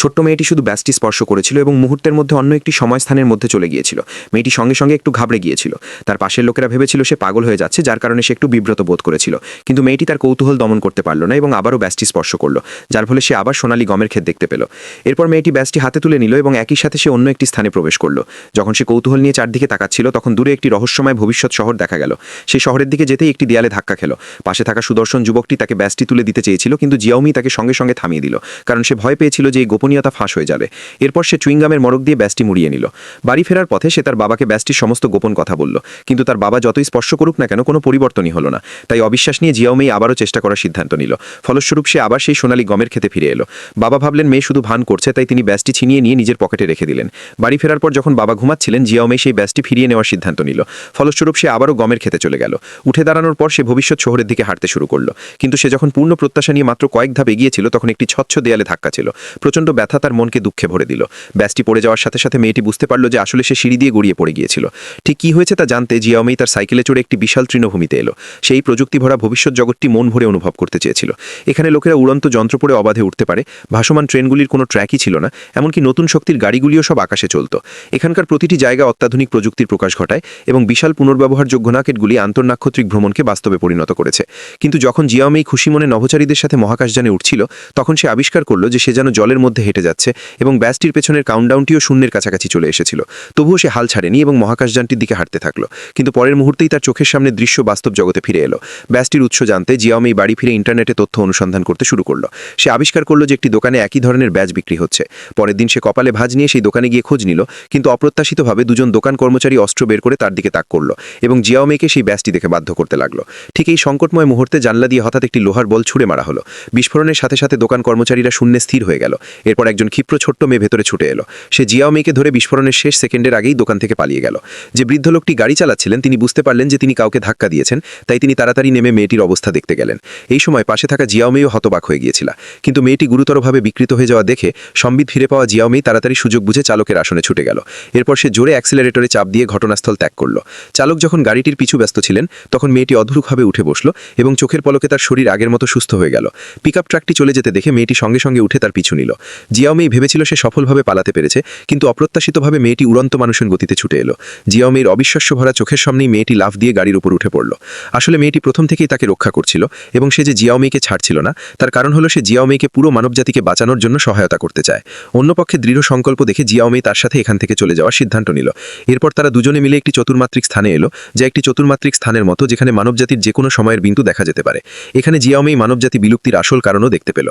ছোট্ট মেয়েটি শুধু ব্যাজটি স্পর্শ করেছিল এবং মুহূর্তের মধ্যে অন্য একটি সময়স্থানের মধ্যে চলে গিয়েছিল। মেয়েটি সঙ্গে সঙ্গে একটু ঘাবড়ে গিয়েছিল। তার পাশের লোকেরা ভেবেছিল সে পাগল হয়ে যাচ্ছে, যার কারণে সে একটু বিব্রত বোধ করেছিল। কিন্তু মেয়েটি তার কৌতূহল দমন করতে পারল না এবং আবারও ব্যাজটি স্পর্শ করল, যার ফলে সে আবার সোনালী গমের ক্ষেত দেখতে পেল। এরপর মেয়েটি ব্যাজটি হাতে তুলে নিল এবং একই সাথে সে অন্য একটি স্থানে প্রবেশ করল। যখন সে কৌতূহল নিয়ে চারদিকে তাকাচ্ছিল, তখন দূরে একটি রহস্যময় ভবিষ্যৎ শহর দেখা গেল। সেই শহরের দিকে যেতেই একটি দেয়ালে ধাক্কা খেল। পাশে থাকা সুদর্শন যুবকটি তাকে ব্যাজটি তুলে দিতে চেয়েছিল, কিন্তু জিয়াওমি তাকে সঙ্গে সঙ্গে থামিয়ে দিল, কারণ সে ভয় পেয়েছিল যে এই গোপনীয়তা ফাঁস হয়ে যাবে। এরপর সে চুইংগামের মরক দিয়ে ব্যাজটি মুড়িয়ে নিল। বাড়ি ফেরার পথে সে তার বাবাকে ব্যাজটির সমস্ত গোপন কথা বলল, কিন্তু তার বাবা যতই স্পর্শ করুক না কেন কোনো পরিবর্তনই হলো না। তাই অবিশ্বাস নিয়ে জিয়াওমি আবারও চেষ্টা করার সিদ্ধান্ত নিল। ফলস্বরূপ সে আবার সেই সোনালী গমের খেতে ফিরে এলো। বাবা ভাবলেন মেয়ে শুধু ভান করছে, তাই তিনি ব্যাজটি ছিনিয়ে নিয়ে নিজের পকেটে রেখে দিলেন। বাড়ি ফেরার পর যখন বাবা ঘুমাচ্ছিলেন, জিয়াওমি সেই ব্যাজটি ফিরিয়ে নেওয়ার সিদ্ধান্ত নিল। ফলস্বরূপ সে আবারও গমের খেতে চলে গেল। উঠে দাঁড়ানোর পর সে ভবিষ্যৎ শহরের দিকে হাঁটতে শুরু করলো। কিন্তু সে যখন পূর্ণ প্রত্যাশা নিয়ে মাত্র কয়েক ধাপ এগিয়েছিল, তখন একটি স্বচ্ছ দেয়ালে ধাক্কা ছিল। প্রচণ্ড ব্যথা তার মনকে দুঃখে ভরে দিল। ব্যাজটি পড়ে যাওয়ার সাথে সাথে মেয়েটি বুঝতে পারল যে আসলে সে সিঁড়ি দিয়ে গড়িয়ে পড়ে গিয়েছিল। ঠিক কী হয়েছে তা জানতে জিয়াওমি তার সাইকেলে চড়ে একটি বিশাল তৃণভূমিতে এলো। সেই প্রযুক্তি ভরা ভবিষ্যৎ জগৎটি মন ভরে অনুভব করতে চেয়েছিল। এখানে লোকেরা উড়ন্ত যন্ত্র পড়ে অবাধে উঠতে পারে, ভাসমান ট্রেনগুলির কোনো ট্র্যাকই ছিল না, এমনকি নতুন শক্তির গাড়িগুলিও সব আকাশে চলত। এখানকার প্রতিটি জায়গা অত্যাধুনিক প্রযুক্তির প্রকাশ ঘটায় এবং বিশাল পুনর্ব্যবহারযোগ্য নাকেটগুলি আন্তর্নাক্ষত্রিক ভ্রমণকে বাস্তবে পরিণত করেছে। কিন্তু যখন জিয়াওমি খুশি মনে নভোচারীদের সাথে মহাকাশযানে উঠছিল, তখন সে আবিষ্কার করল যে সে যেন জলের মধ্যে হেঁটে যাচ্ছে এবং ব্যাজটির পেছনের কাউন্টডাউনটিও শূন্যের কাছাকাছি চলে এসেছিল। তবুও সে হাল ছাড়েনি এবং মহাকাশযানটির দিকে হাঁটতে থাকলো। কিন্তু পরের মুহূর্তেই তার চোখের সামনে দৃশ্য বাস্তব জগতে ফিরে এলো। ব্যাজটির উৎস জানতে জিয়াওমি বাড়ি ফিরে ইন্টারনেটে তথ্য অনুসন্ধান করতে শুরু করলো। সে আবিষ্কার করলো যে একটি দোকানে একই ধরনের ব্যাজ বিক্রি হচ্ছে। পরের দিন সে কপালে ভাঁজ নিয়ে সেই দোকানে গিয়ে খোঁজ নিল, কিন্তু অপ্রত্যাশিতভাবে দুজন দোকান কর্মচারী অস্ত্র বের করে তার দিকে তাক করলো এবং জিয়াওমিকে সেই ব্যাজটি দেখে বাধ্য করতে লাগলো। ঠিক এই সংকটময় মুহূর্তে জানলা দিয়ে হঠাৎ একটি লোহার বল ছুড়ে মারা হলো। বিস্ফোরণের সাথে সাথে দোকান কর্মচারীরা শূন্যে স্থির হয়ে গেল। এরপর একজন ক্ষিপ্র ছোট্ট মেয়ে ভেতরে ছুটে এলো। সে জিয়াওমিকে ধরে বিস্ফোরণের শেষ সেকেন্ডের আগেই দোকান থেকে পালিয়ে গেল। যে বৃদ্ধ লোকটি গাড়ি চালাচ্ছিলেন তিনি বুঝতে পারলেন যে তিনি কাউকে ধাক্কা দিয়েছেন, তাই তিনি তাড়াতাড়ি নেমে মেয়েটির অবস্থা দেখতে গেলেন। এই সময় পাশে থাকা জিয়াওমিও হতবাক হয়ে গিয়েছিল, কিন্তু মেয়েটি গুরুতরভাবে বিকৃত হয়ে যাওয়া দেখে সম্বিত ফিরে পাওয়া জিয়াওমি তাড়াতাড়ি সুযোগ বুঝে চালকের আসনে ছুটে গেল। এরপর সে জোরে অ্যাক্সিলারেটরে চাপ দিয়ে ঘটনাস্থল ত্যাগ করল। চালক যখন গাড়িটির পিছু ব্যস্ত ছিলেন, তখন মেয়েটি অধুরভাবে উঠে বসল এবং চোখের পলকে তার শরীর আগের মতো সুস্থ হয়ে গেল। পিকআপ ট্রাকটি চলে যেতে দেখে মেয়েটি সঙ্গে সঙ্গে উঠে তার পিছু নিল। জিয়াওমি ভেবেছিল সে সফলভাবে পালাতে পেরেছে, কিন্তু অপ্রত্যাশিতভাবে মেয়েটি উড়ন্ত মানুষের গতিতে ছুটে এলো। জিয়াওমির অবিশ্বাস্য ভরা চোখের সামনেই মেয়েটি লাফ দিয়ে গাড়ির উপর উঠে পড়ল। আসলে মেয়েটি প্রথম থেকেই তাকে রক্ষা করছিল এবং সে যে জিয়াওমিকে ছাড়ছিল না, তার কারণ হলো সে জিয়াওমিকে পুরো মানবজাতিকে বাঁচানোর জন্য সহায়তা করতে চায়। অন্যপক্ষে দৃঢ় সংকল্প দেখে জিয়াওমি তার সাথে এখান থেকে চলে যাওয়ার সিদ্ধান্ত নিল। এরপর তারা দুজনে মিলে একটি চতুর্মাত্রিক স্থানে এলো, যা একটি চতুর্মাত্রিক স্থানের মতো যেখানে মানবজাতির যে কোনো সময়ের বিন্দু দেখা যেতে পারে। এখানে জিয়াওমি মানবজাতি বিলুপ্তির আসল কারণও দেখতে পেল।